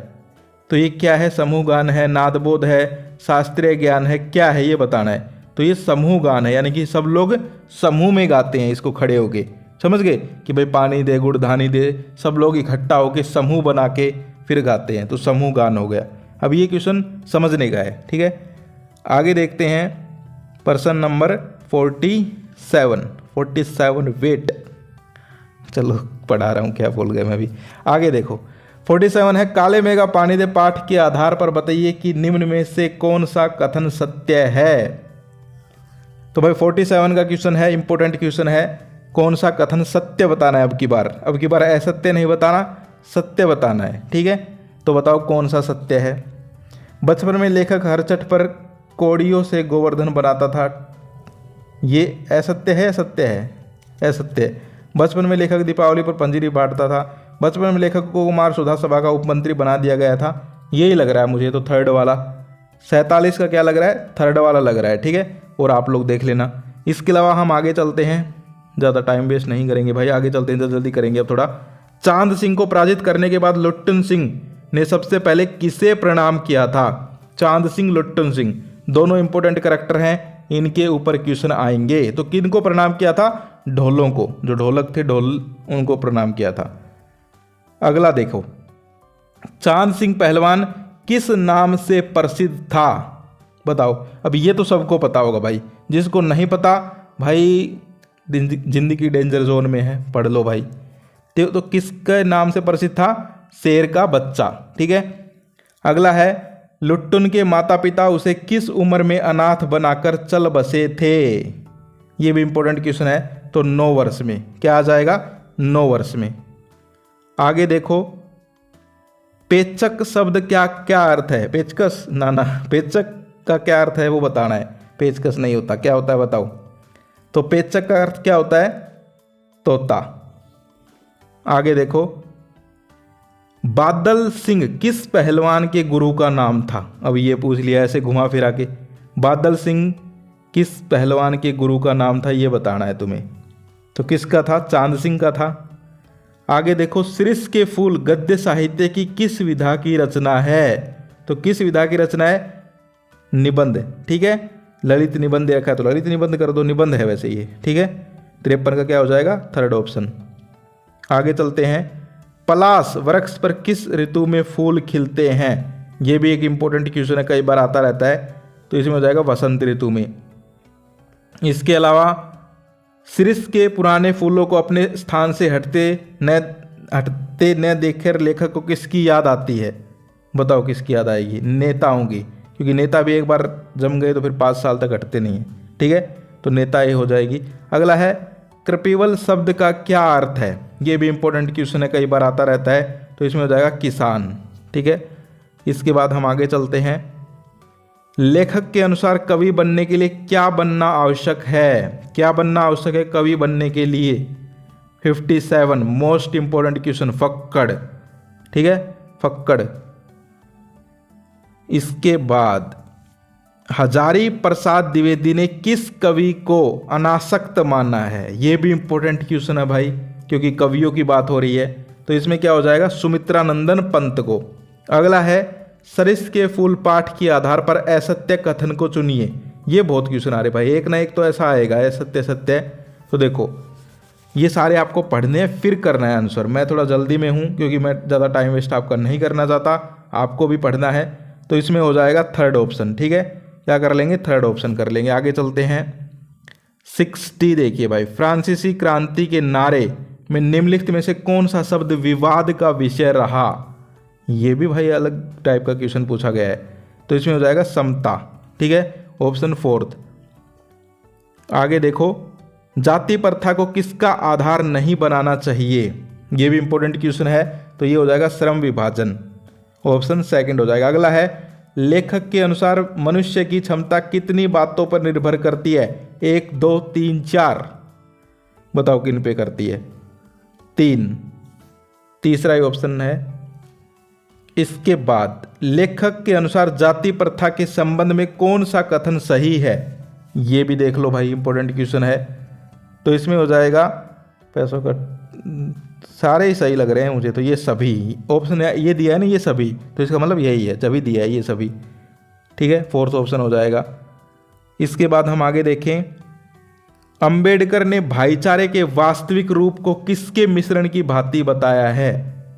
तो ये क्या है, समूह गान है, नादबोध है, शास्त्रीय ज्ञान है, क्या है ये बताना है। तो ये समूह गान है, यानी कि सब लोग समूह में गाते हैं इसको खड़े होके। समझ गए कि भाई पानी दे गुड़ धानी दे, सब लोग इकट्ठा होके समूह बना के फिर गाते हैं, तो समूह गान हो गया। अब ये क्वेश्चन समझने का है, ठीक है। आगे देखते हैं प्रश्न नंबर 47 वेट, चलो पढ़ा रहा हूँ, क्या बोल गए मैं भी। आगे देखो 47 है, काले मेघा पानी दे पाठ के आधार पर बताइए कि निम्न में से कौन सा कथन सत्य है। तो भाई 47 का क्वेश्चन है, इंपॉर्टेंट क्वेश्चन है, कौन सा कथन सत्य बताना है। अब की बार असत्य नहीं बताना, सत्य बताना है, ठीक है। तो बताओ कौन सा सत्य है। बचपन में लेखक हर छठ पर कौड़ियों से गोवर्धन बनाता था, ये असत्य है, सत्य है, असत्य। बचपन में लेखक दीपावली पर पंजीरी बांटता था, बचपन में लेखक को कुमार सुधा सभा का उपमंत्री बना दिया गया था, यही लग रहा है मुझे तो थर्ड वाला। 47 का क्या लग रहा है, थर्ड वाला लग रहा है, ठीक है। और आप लोग देख लेना। इसके अलावा हम आगे चलते हैं, ज़्यादा टाइम वेस्ट नहीं करेंगे भाई, आगे चलते हैं, जल्दी जल्दी करेंगे अब थोड़ा। चांद सिंह को पराजित करने के बाद लुट्टन सिंह ने सबसे पहले किसे प्रणाम किया था। चांद सिंह, लुट्टन सिंह दोनों इंपॉर्टेंट कैरेक्टर हैं, इनके ऊपर क्वेश्चन आएंगे। तो किन को प्रणाम किया था, ढोलों को, जो ढोलक थे ढोल, उनको प्रणाम किया था। अगला देखो, चांद सिंह पहलवान किस नाम से प्रसिद्ध था, बताओ। अब ये तो सबको पता होगा भाई, जिसको नहीं पता भाई जिंदगी डेंजर जोन में है, पढ़ लो भाई। तो किसके नाम से प्रसिद्ध था, शेर का बच्चा, ठीक है। अगला है, लुट्टन के माता पिता उसे किस उम्र में अनाथ बनाकर चल बसे थे। ये भी इंपॉर्टेंट क्वेश्चन है, तो 9 वर्ष में। क्या आ जाएगा, 9 वर्ष में। आगे देखो, पेचक शब्द क्या क्या अर्थ है, पेचकस ना, पेचक का क्या अर्थ है वो बताना है, पेचकस नहीं होता, क्या होता है बताओ। तो पेचक का अर्थ क्या होता है, तोता। आगे देखो, बादल सिंह किस पहलवान के गुरु का नाम था। अब ये पूछ लिया ऐसे घुमा फिरा के, बादल सिंह किस पहलवान के गुरु का नाम था, ये बताना है तुम्हें। तो किसका था, चांद सिंह का था। आगे देखो, शीर्ष के फूल गद्य साहित्य की किस विधा की रचना है। तो किस विधा की रचना है, निबंध, ठीक है। ललित निबंध रखा है तो ललित निबंध कर दो, निबंध है वैसे ये, ठीक है। 53 का क्या हो जाएगा, थर्ड ऑप्शन। आगे चलते हैं, पलाश वृक्ष पर किस ऋतु में फूल खिलते हैं। ये भी एक इंपॉर्टेंट क्वेश्चन है, कई बार आता रहता है, तो इसमें हो जाएगा वसंत ऋतु में। इसके अलावा शीर्ष के पुराने फूलों को अपने स्थान से हटते न देखकर लेखक को किसकी याद आती है, बताओ किसकी याद आएगी, नेताओं की, क्योंकि नेता भी एक बार जम गए तो फिर 5 साल तक हटते नहीं है, ठीक है। तो नेता ये हो जाएगी। अगला है, कृपिवल शब्द का क्या अर्थ है। ये भी इंपॉर्टेंट क्वेश्चन है, कई बार आता रहता है, तो इसमें हो जाएगा किसान, ठीक है। इसके बाद हम आगे चलते हैं, लेखक के अनुसार कवि बनने के लिए क्या बनना आवश्यक है। क्या बनना आवश्यक है कवि बनने के लिए, 57 मोस्ट इंपॉर्टेंट क्वेश्चन, फक्कड़, ठीक है, फक्कड़। इसके बाद हजारी प्रसाद द्विवेदी ने किस कवि को अनासक्त माना है। ये भी इंपॉर्टेंट क्वेश्चन है भाई, क्योंकि कवियों की बात हो रही है, तो इसमें क्या हो जाएगा, सुमित्रानंदन पंत को। अगला है, सरिस के फूल पाठ के आधार पर असत्य कथन को चुनिए। ये बहुत क्वेश्चन आ रहे भाई, एक ना एक तो ऐसा आएगा असत्य सत्य। तो देखो ये सारे आपको पढ़ने हैं, फिर करना है आंसर। मैं थोड़ा जल्दी में हूँ, क्योंकि मैं ज़्यादा टाइम वेस्ट आपका नहीं करना चाहता, आपको भी पढ़ना है। तो इसमें हो जाएगा थर्ड ऑप्शन, ठीक है। क्या कर लेंगे, थर्ड ऑप्शन कर लेंगे। आगे चलते हैं, 60 देखिए भाई, फ्रांसीसी क्रांति के नारे में निम्नलिखित में से कौन सा शब्द विवाद का विषय रहा। ये भी भाई अलग टाइप का क्वेश्चन पूछा गया है, तो इसमें हो जाएगा समता, ठीक है, ऑप्शन 4। आगे देखो, जाति प्रथा को किसका आधार नहीं बनाना चाहिए। ये भी इंपॉर्टेंट क्वेश्चन है, तो ये हो जाएगा श्रम विभाजन, ऑप्शन 2 हो जाएगा। अगला है, लेखक के अनुसार मनुष्य की क्षमता कितनी बातों पर निर्भर करती है, 1 2 3 4। बताओ किन पे करती है? 3। तीसरा ही ऑप्शन है। इसके बाद लेखक के अनुसार जाति प्रथा के संबंध में कौन सा कथन सही है? ये भी देख लो भाई, इंपॉर्टेंट क्वेश्चन है। तो इसमें हो जाएगा पैसों का, सारे ही सही लग रहे हैं मुझे तो, ये सभी ऑप्शन ये दिया है ना, ये सभी, तो इसका मतलब यही है, जब ही दिया है ये सभी, ठीक है, 4th ऑप्शन हो जाएगा। इसके बाद हम आगे देखें, अंबेडकर ने भाईचारे के वास्तविक रूप को किसके मिश्रण की भांति बताया है?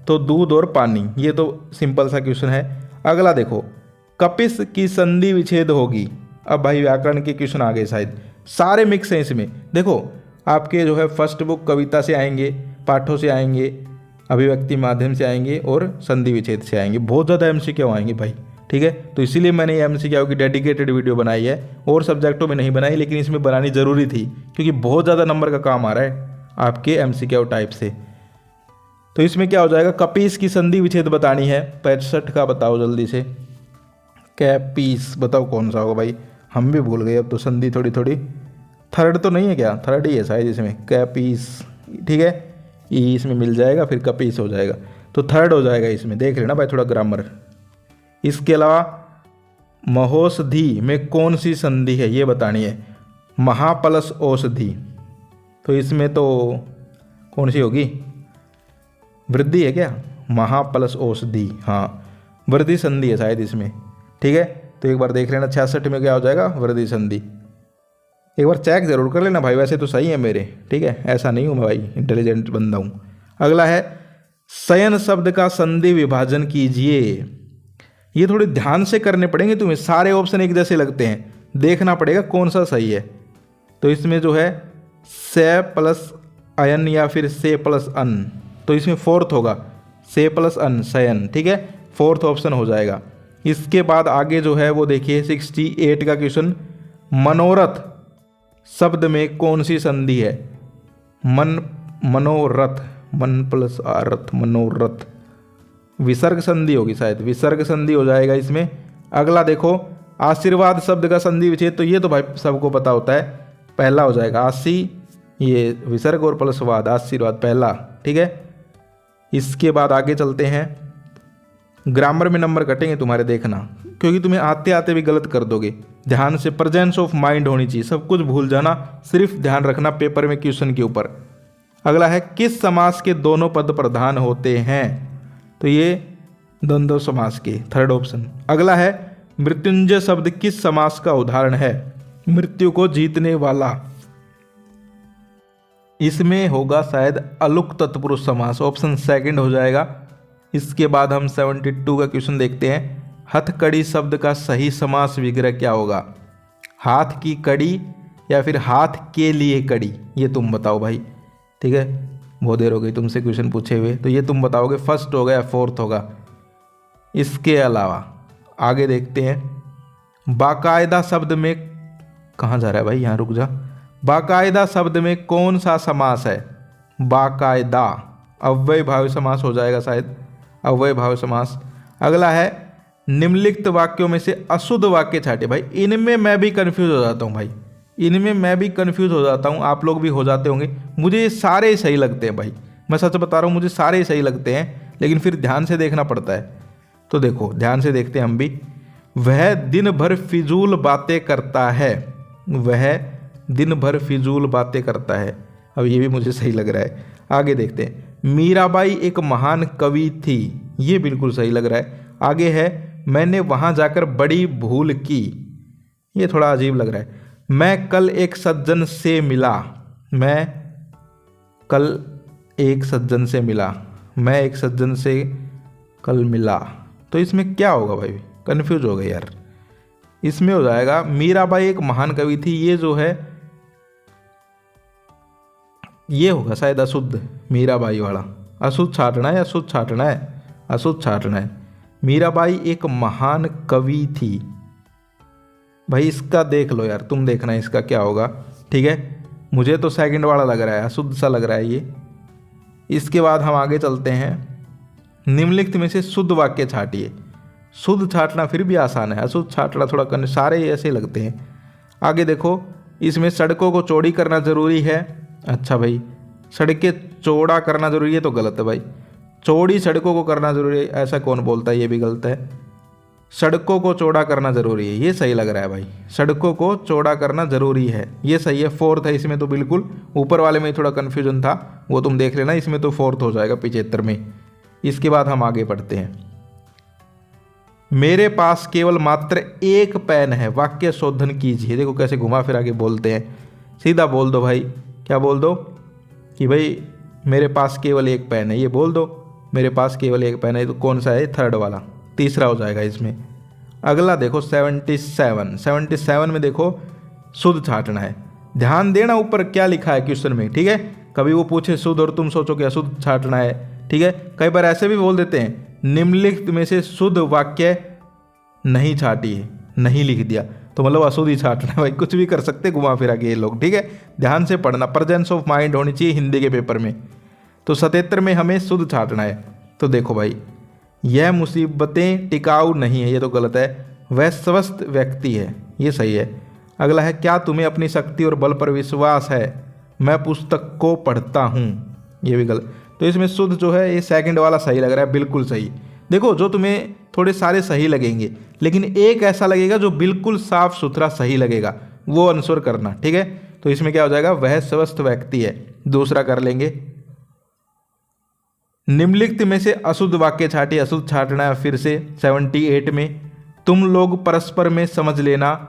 तो दूध और पानी, ये तो सिंपल सा क्वेश्चन है। अगला देखो, कपिस की संधि विच्छेद होगी। अब भाई व्याकरण के क्वेश्चन आ गए, शायद सारे मिक्स हैं इसमें। देखो आपके जो है फर्स्ट बुक कविता से आएंगे, पाठों से आएंगे, अभिव्यक्ति माध्यम से आएंगे और संधि विच्छेद से आएंगे। बहुत ज़्यादा एमसीक्यू आएंगे भाई, ठीक है। तो इसीलिए मैंने एमसीक्यू की डेडिकेटेड वीडियो बनाई है, और सब्जेक्टों में नहीं बनाई, लेकिन इसमें बनानी ज़रूरी थी क्योंकि बहुत ज़्यादा नंबर का काम आ रहा है आपके एमसीक्यू टाइप से। तो इसमें क्या हो जाएगा, कपीस की संधि विच्छेद बतानी है। 65 का बताओ जल्दी से, कैपीस बताओ कौन सा होगा भाई, हम भी भूल गए अब तो, संधि थोड़ी थोड़ी। थर्ड तो नहीं है क्या? थर्ड ही है शायद इसमें, कैपीस, ठीक है, ई इसमें मिल जाएगा, फिर कपीस हो जाएगा, तो थर्ड हो जाएगा इसमें। देख लेना भाई थोड़ा ग्रामर। इसके अलावा महोषधि में कौन सी संधि है ये बतानी है। महाप्लस औषधि, तो इसमें तो कौन सी होगी, वृद्धि है क्या? महाप्लस औषधि, हाँ वृद्धि संधि है शायद इसमें, ठीक है। तो एक बार देख लेना 66 में क्या हो जाएगा, वृद्धि संधि। एक बार चेक जरूर कर लेना भाई, वैसे तो सही है मेरे, ठीक है, ऐसा नहीं हूँ मैं भाई, इंटेलिजेंट बंदा हूँ। अगला है, शयन शब्द का संधि विभाजन कीजिए। ये थोड़े ध्यान से करने पड़ेंगे तुम्हें, सारे ऑप्शन एक जैसे लगते हैं, देखना पड़ेगा कौन सा सही है। तो इसमें जो है से प्लस अयन या फिर से प्लस अन, तो इसमें 4th होगा, से प्लस अन, शयन, ठीक है, 4th ऑप्शन हो जाएगा। इसके बाद आगे जो है वो देखिए 68 का क्वेश्चन, मनोरथ शब्द में कौन सी संधि है? मनोरथ, मन प्लस अर्थ, मनोरथ, विसर्ग संधि होगी शायद, विसर्ग संधि हो जाएगा इसमें। अगला देखो, आशीर्वाद शब्द का संधि विच्छेद, तो ये तो भाई सबको पता होता है, पहला हो जाएगा आशी, ये विसर्ग और प्लस वाद, आशीर्वाद पहला, ठीक है। इसके बाद आगे चलते हैं, ग्रामर में नंबर कटेंगे तुम्हारे, देखना, क्योंकि तुम्हें आते आते भी गलत कर दोगे। ध्यान से, प्रेजेंस ऑफ माइंड होनी चाहिए, सब कुछ भूल जाना, सिर्फ ध्यान रखना पेपर में क्वेश्चन के ऊपर। अगला है, किस समास के दोनों पद प्रधान होते हैं? तो ये द्वंद्व समास के, 3rd ऑप्शन। अगला है, मृत्युंजय शब्द किस समास का उदाहरण है? मृत्यु को जीतने वाला, इसमें होगा शायद अलुक तत्पुरुष समास, ऑप्शन 2nd हो जाएगा। इसके बाद हम 72 का क्वेश्चन देखते हैं, हथकड़ी शब्द का सही समास विग्रह क्या होगा? हाथ की कड़ी या फिर हाथ के लिए कड़ी, ये तुम बताओ भाई, ठीक है, बहुत देर हो गई तुमसे क्वेश्चन पूछे हुए, तो ये तुम बताओगे 1st होगा या 4th होगा। इसके अलावा आगे देखते हैं, बाकायदा शब्द में, कहाँ जा रहा है भाई, यहाँ रुक जा, बाकायदा शब्द में कौन सा समास है? बाकायदा, अव्यय भाव समास हो जाएगा शायद, अव्यय भाव समास। अगला है, निम्नलिखित वाक्यों में से अशुद्ध वाक्य छांटे। भाई इनमें मैं भी कंफ्यूज हो जाता हूँ भाई, इनमें मैं भी कंफ्यूज हो जाता हूँ, आप लोग भी हो जाते होंगे। मुझे ये सारे ही सही लगते हैं भाई, मैं सच बता रहा हूँ, मुझे सारे ही सही लगते हैं, लेकिन फिर ध्यान से देखना पड़ता है। तो देखो ध्यान से देखते हैं हम भी। वह दिन भर फिजूल बातें करता है, वह दिन भर फिजूल बातें करता है, अब ये भी मुझे सही लग रहा है। आगे देखते हैं, मीराबाई एक महान कवि थी, ये बिल्कुल सही लग रहा है। आगे है, मैंने वहाँ जाकर बड़ी भूल की, ये थोड़ा अजीब लग रहा है। मैं कल एक सज्जन से मिला, मैं कल एक सज्जन से मिला, मैं एक सज्जन से कल मिला, तो इसमें क्या होगा भाई, कन्फ्यूज हो गए यार। इसमें हो जाएगा, मीराबाई एक महान कवि थी, ये जो है ये होगा शायद अशुद्ध, मीराबाई वाला। अशुद्ध छाटना है, अशुद्ध छाटना है, अशुद्ध छाटना है। मीराबाई एक महान कवि थी, भाई इसका देख लो यार, तुम देखना इसका क्या होगा, ठीक है। मुझे तो 2nd वाला लग रहा है, अशुद्ध सा लग रहा है ये। इसके बाद हम आगे चलते हैं, निम्नलिखित में से शुद्ध वाक्य छाटिए। शुद्ध छाटना फिर भी आसान है, अशुद्ध छाटना थोड़ा सारे ऐसे लगते हैं। आगे देखो, इसमें सड़कों को चौड़ी करना जरूरी है, अच्छा भाई, सड़कें चौड़ा करना ज़रूरी है तो गलत है भाई। चौड़ी सड़कों को करना ज़रूरी है ऐसा कौन बोलता है, ये भी गलत है। सड़कों को चौड़ा करना ज़रूरी है, ये सही लग रहा है भाई। सड़कों को चौड़ा करना ज़रूरी है, ये सही है। फोर्थ है इसमें तो बिल्कुल। ऊपर वाले में थोड़ा कन्फ्यूजन था, वो तुम देख लेना। इसमें तो फोर्थ हो जाएगा 75 में। इसके बाद हम आगे बढ़ते हैं। मेरे पास केवल मात्र एक पेन है, वाक्य शोधन कीजिए। देखो कैसे घुमा फिरा के बोलते हैं। सीधा बोल दो भाई, क्या बोल दो कि भाई मेरे पास केवल एक पेन है, ये बोल दो मेरे पास केवल एक पेन है। तो कौन सा है? थर्ड वाला, तीसरा हो जाएगा इसमें। अगला देखो 77 में देखो शुद्ध छांटना है। ध्यान देना ऊपर क्या लिखा है क्वेश्चन में, ठीक है। कभी वो पूछे शुद्ध और तुम सोचो कि अशुद्ध छांटना है, ठीक है। कई बार ऐसे भी बोल देते हैं, निम्नलिखित में से शुद्ध वाक्य नहीं छाटी है, नहीं लिख दिया तो मतलब अशुद्ध ही छाटना है भाई। कुछ भी कर सकते घुमा फिरा के ये लोग, ठीक है। ध्यान से पढ़ना, प्रेजेंस ऑफ माइंड होनी चाहिए हिंदी के पेपर में। तो 77 में हमें शुद्ध छाटना है। तो देखो भाई, यह मुसीबतें टिकाऊ नहीं है, ये तो गलत है। वह स्वस्थ व्यक्ति है, ये सही है। अगला है, क्या तुम्हें अपनी शक्ति और बल पर विश्वास है? मैं पुस्तक को पढ़ता हूँ, ये भी गलत। तो इसमें शुद्ध जो है ये सेकंड वाला सही लग रहा है, बिल्कुल सही। देखो जो तुम्हें थोड़े सारे सही लगेंगे, लेकिन एक ऐसा लगेगा जो बिल्कुल साफ सुथरा सही लगेगा, वो आंसर करना, ठीक है। तो इसमें क्या हो जाएगा? वह स्वस्थ व्यक्ति है। दूसरा कर लेंगे, निम्नलिखित में से अशुद्ध वाक्य छाटिए। अशुद्ध छाटना है फिर से 78 में। तुम लोग परस्पर में समझ लेना,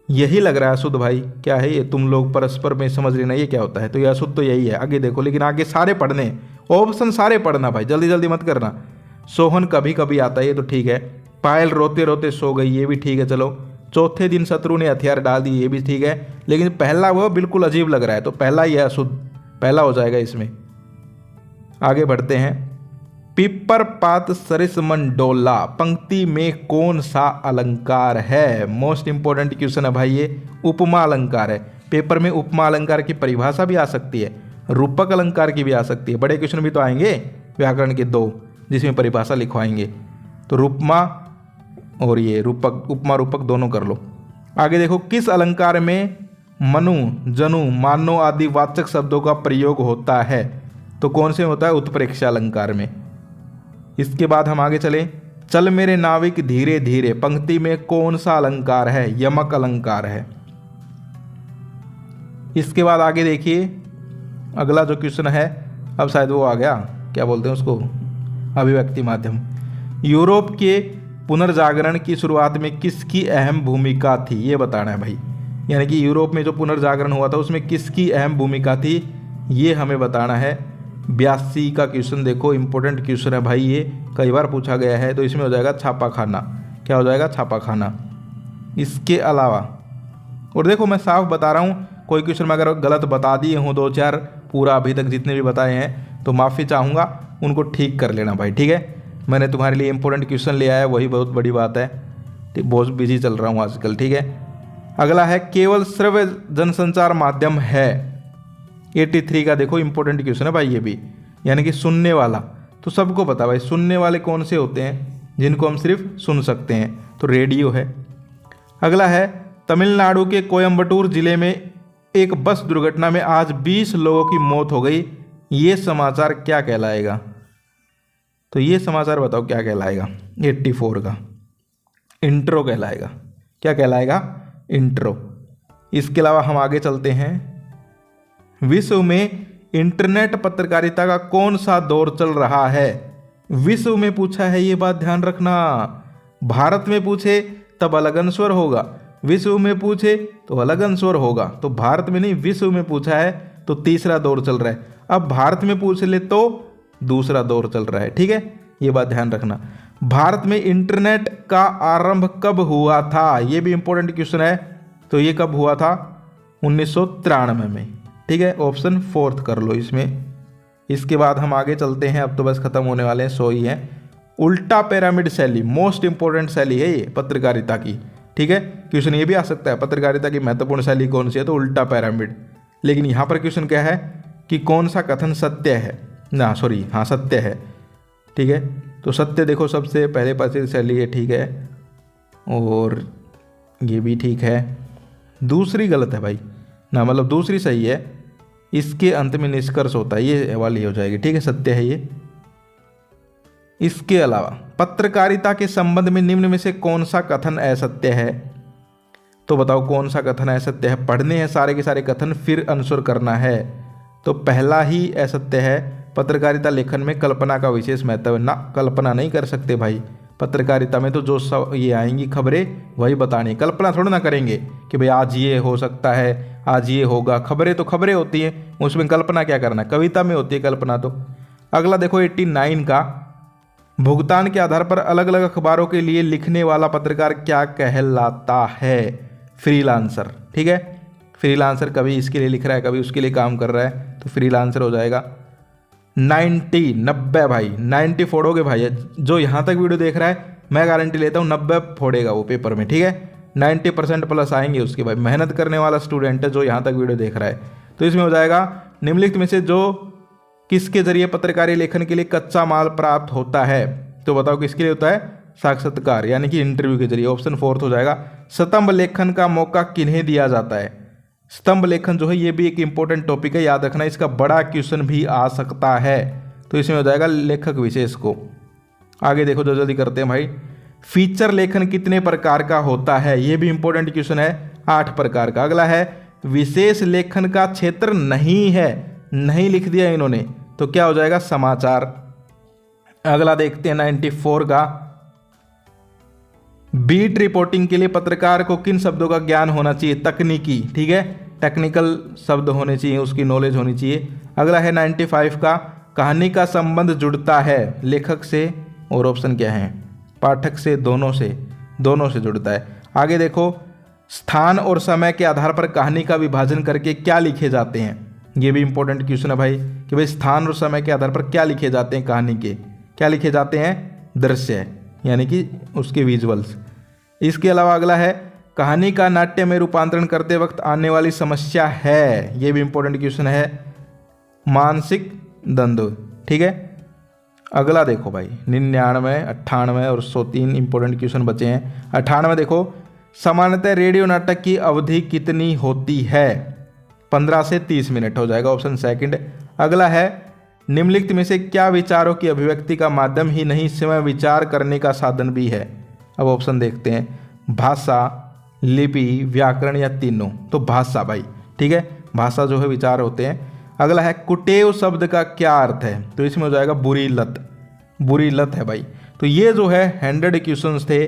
यही लग रहा है अशुद्ध भाई। क्या है ये? तुम लोग परस्पर में समझ लेना, ये क्या होता है? तो ये अशुद्ध तो यही है। आगे देखो, लेकिन आगे सारे पढ़ने, ऑप्शन सारे पढ़ना भाई, जल्दी जल्दी मत करना। सोहन कभी कभी आता है, ये तो ठीक है। पायल रोते रोते सो गई, ये भी ठीक है, चलो। चौथे दिन शत्रु ने हथियार डाल दी, ये भी ठीक है। लेकिन पहला वो बिल्कुल अजीब लग रहा है, तो पहला ही है अशुद्ध, पहला हो जाएगा इसमें। आगे बढ़ते हैं। पिपर पात सरिस मंडोला, पंक्ति में कौन सा अलंकार है? मोस्ट इंपॉर्टेंट क्वेश्चन है भाई ये। उपमा अलंकार है। पेपर में उपमा अलंकार की परिभाषा भी आ सकती है, रूपक अलंकार की भी आ सकती है। बड़े क्वेश्चन भी तो आएंगे व्याकरण के 2, जिसमें परिभाषा लिखवाएंगे। तो रूपमा और ये रूपक, उपमा रूपक दोनों कर लो। आगे देखो, किस अलंकार में मनु, जनु, मानो आदि वाचक शब्दों का प्रयोग होता है? तो कौन से होता है? उत्प्रेक्षा अलंकार में। इसके बाद हम आगे चले। चल मेरे नाविक धीरे धीरे, पंक्ति में कौन सा अलंकार है? यमक अलंकार है। इसके बाद आगे देखिए, अगला जो क्वेश्चन है, अब शायद वो आ गया, क्या बोलते हैं उसको, अभिव्यक्ति माध्यम। यूरोप के पुनर्जागरण की शुरुआत में किसकी अहम भूमिका थी? ये बताना है भाई। यानी कि यूरोप में जो पुनर्जागरण हुआ था उसमें किसकी अहम भूमिका थी, ये हमें बताना है। 82 का क्वेश्चन देखो, इंपॉर्टेंट क्वेश्चन है भाई, ये कई बार पूछा गया है। तो इसमें हो जाएगा छापाखाना। क्या हो जाएगा? छापाखाना। इसके अलावा, और देखो मैं साफ बता रहा हूँ, कोई क्वेश्चन में अगर गलत बता दिए हूँ 2-4, पूरा अभी तक जितने भी बताए हैं, तो माफ़ी चाहूँगा, उनको ठीक कर लेना भाई, ठीक है। मैंने तुम्हारे लिए इंपॉर्टेंट क्वेश्चन ले आया, वही बहुत बड़ी बात है। ठीक, बहुत बिजी चल रहा हूँ आजकल, ठीक है। अगला है, केवल श्रव्य जनसंचार माध्यम है। 83 का देखो, इंपॉर्टेंट क्वेश्चन है भाई ये भी, यानी कि सुनने वाला। तो सबको पता भाई, सुनने वाले कौन से होते हैं जिनको हम सिर्फ सुन सकते हैं? तो रेडियो है। अगला है, तमिलनाडु के कोयम्बटूर जिले में एक बस दुर्घटना में आज 20 लोगों की मौत हो गई, ये समाचार क्या कहलाएगा? तो ये समाचार बताओ क्या कहलाएगा? 84 का इंट्रो कहलाएगा। क्या कहलाएगा? इंट्रो। इसके अलावा हम आगे चलते हैं। विश्व में इंटरनेट पत्रकारिता का कौन सा दौर चल रहा है? विश्व में पूछा है, ये बात ध्यान रखना। भारत में पूछे तब अलग आंसर होगा, विश्व में पूछे तो अलग आंसर होगा। तो भारत में नहीं, विश्व में पूछा है तो तीसरा दौर चल रहा है। अब भारत में पूछ ले तो दूसरा दौर चल रहा है, ठीक है, ये बात ध्यान रखना। भारत में इंटरनेट का आरंभ कब हुआ था? ये भी इंपॉर्टेंट क्वेश्चन है। तो ये कब हुआ था? 1993 में, ठीक है। ऑप्शन 4 कर लो इसमें। इसके बाद हम आगे चलते हैं, अब तो बस खत्म होने वाले हैं, 100 ही है। उल्टा पिरामिड शैली, मोस्ट इंपॉर्टेंट शैली है ये पत्रकारिता की, ठीक है। क्वेश्चन ये भी आ सकता है, पत्रकारिता की महत्वपूर्ण शैली कौन सी है? तो उल्टा पिरामिड। लेकिन यहाँ पर क्वेश्चन क्या है कि कौन सा कथन सत्य है? ना सॉरी, हाँ सत्य है, ठीक है। तो सत्य देखो, सबसे पहले प्रचलित शैली है, ठीक है, और ये भी ठीक है। दूसरी गलत है भाई ना, मतलब दूसरी सही है, इसके अंत में निष्कर्ष होता है, ये वाली हो जाएगी, ठीक है, सत्य है ये। इसके अलावा पत्रकारिता के संबंध में निम्न में से कौन सा कथन असत्य है? तो बताओ कौन सा कथन असत्य है। पढ़ने हैं सारे के सारे कथन, फिर आंसर करना है। तो पहला ही असत्य है, पत्रकारिता लेखन में कल्पना का विशेष महत्व है। ना, कल्पना नहीं कर सकते भाई। पत्रकारिता में तो जो सब ये आएंगी खबरें वही बतानी, कल्पना थोड़ा ना करेंगे कि भाई आज ये हो सकता है, आज ये होगा। खबरें तो खबरें होती हैं, उसमें कल्पना क्या करना, कविता में होती है कल्पना तो। अगला देखो 89 का, भुगतान के आधार पर अलग अलग अखबारों के लिए लिखने वाला पत्रकार क्या कहलाता है? फ्रीलांसर, ठीक है। फ्रीलांसर कभी इसके लिए लिख रहा है, कभी उसके लिए काम कर रहा है, तो फ्रीलांसर हो जाएगा। 90 भाई, 90 फोड़ोगे भाई। जो यहाँ तक वीडियो देख रहा है मैं गारंटी लेता हूँ 90 फोड़ेगा वो पेपर में, ठीक है। 90% प्लस आएंगे उसके। भाई मेहनत करने वाला स्टूडेंट है जो यहाँ तक वीडियो देख रहा है। तो इसमें हो जाएगा निम्नलिखित में से जो किसके जरिए पत्रकारी लेखन के लिए कच्चा माल प्राप्त होता है? तो बताओ किसके लिए होता है? साक्षात्कार यानी कि इंटरव्यू के जरिए। ऑप्शन 4 हो जाएगा। स्तंभ लेखन का मौका किन्हें दिया जाता है? स्तंभ लेखन जो है ये भी एक इंपॉर्टेंट टॉपिक है, याद रखना, इसका बड़ा क्वेश्चन भी आ सकता है। तो इसमें हो जाएगा लेखक विशेष को। आगे देखो, जो जल्दी करते हैं भाई। फीचर लेखन कितने प्रकार का होता है? ये भी इंपॉर्टेंट क्वेश्चन है, 8 प्रकार का। अगला है विशेष लेखन का क्षेत्र नहीं है, नहीं लिख दिया इन्होंने, तो क्या हो जाएगा? समाचार। अगला देखते हैं 94 का, बीट रिपोर्टिंग के लिए पत्रकार को किन शब्दों का ज्ञान होना चाहिए? तकनीकी, ठीक है, टेक्निकल शब्द होने चाहिए, उसकी नॉलेज होनी चाहिए। अगला है 95 का, कहानी का संबंध जुड़ता है लेखक से, और ऑप्शन क्या है? पाठक से, दोनों से जुड़ता है। आगे देखो, स्थान और समय के आधार पर कहानी का विभाजन करके क्या लिखे जाते हैं? ये भी इंपॉर्टेंट क्वेश्चन है भाई कि भाई स्थान और समय के आधार पर क्या लिखे जाते हैं कहानी के? क्या लिखे जाते हैं? दृश्य, यानी कि उसके विजुअल्स। इसके अलावा अगला है, कहानी का नाट्य में रूपांतरण करते वक्त आने वाली समस्या है। ये भी इंपॉर्टेंट क्वेश्चन है, मानसिक द्वंद्व, ठीक है। अगला देखो भाई 99, 98 और 103 इंपॉर्टेंट क्वेश्चन बचे हैं। 98 देखो, सामान्यतः रेडियो नाटक की अवधि कितनी होती है? 15 से 30 मिनट हो जाएगा, ऑप्शन सेकंड। अगला है, निम्नलिखित में से क्या विचारों की अभिव्यक्ति का माध्यम ही नहीं स्वयं विचार करने का साधन भी है? अब ऑप्शन देखते हैं, भाषा, लिपि, व्याकरण या तीनों? तो भाषा भाई, ठीक है, भाषा जो है विचार होते हैं। अगला है, कुटेव शब्द का क्या अर्थ है? तो इसमें हो जाएगा बुरी लत, बुरी लत है भाई। तो ये जो है 100 क्वेश्चंस थे।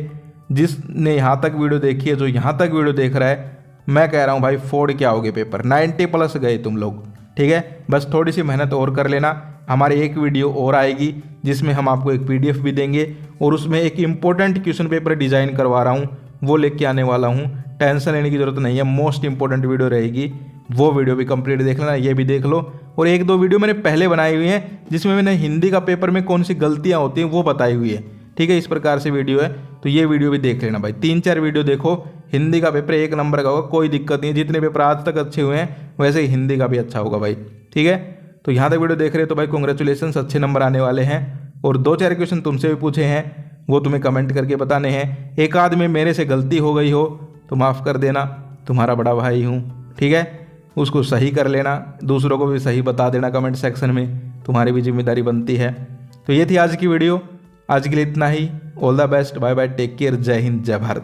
जिसने यहाँ तक वीडियो देखी है, जो यहाँ तक वीडियो देख रहा है, मैं कह रहा हूँ भाई फोड़ के आओगे पेपर, 90 प्लस गए तुम लोग, ठीक है। बस थोड़ी सी मेहनत और कर लेना। हमारी एक वीडियो और आएगी जिसमें हम आपको एक PDF भी देंगे और उसमें एक इम्पोर्टेंट क्वेश्चन पेपर डिजाइन करवा रहा हूँ, वो लेके आने वाला हूँ। टेंशन लेने की जरूरत नहीं है, मोस्ट इंपॉर्टेंट वीडियो रहेगी, वो वीडियो भी कंप्लीट देख लेना, ये भी देख लो। और 1-2 वीडियो मैंने पहले बनाई हुई हैं जिसमें मैंने हिंदी का पेपर में कौन सी गलतियाँ होती हैं वो बताई हुई है, ठीक है। इस प्रकार से वीडियो है, तो ये वीडियो भी देख लेना भाई। 3-4 वीडियो देखो, हिंदी का पेपर 1 नंबर का होगा, कोई दिक्कत नहीं है। जितने पेपर आज तक अच्छे हुए हैं वैसे ही हिंदी का भी अच्छा होगा भाई, ठीक है। तो यहाँ तक वीडियो देख रहे हो तो भाई कॉन्ग्रेचुलेसन, अच्छे नंबर आने वाले हैं। और 2-4 क्वेश्चन तुमसे भी पूछे हैं, वो तुम्हें कमेंट करके बताने हैं। एक आध में मेरे से गलती हो गई हो तो माफ़ कर देना, तुम्हारा बड़ा भाई हूँ, ठीक है। उसको सही कर लेना, दूसरों को भी सही बता देना कमेंट सेक्शन में, तुम्हारी भी जिम्मेदारी बनती है। तो ये थी आज की वीडियो, आज के लिए इतना ही। All the best, bye bye, take care, Jai Hind, जय भारत।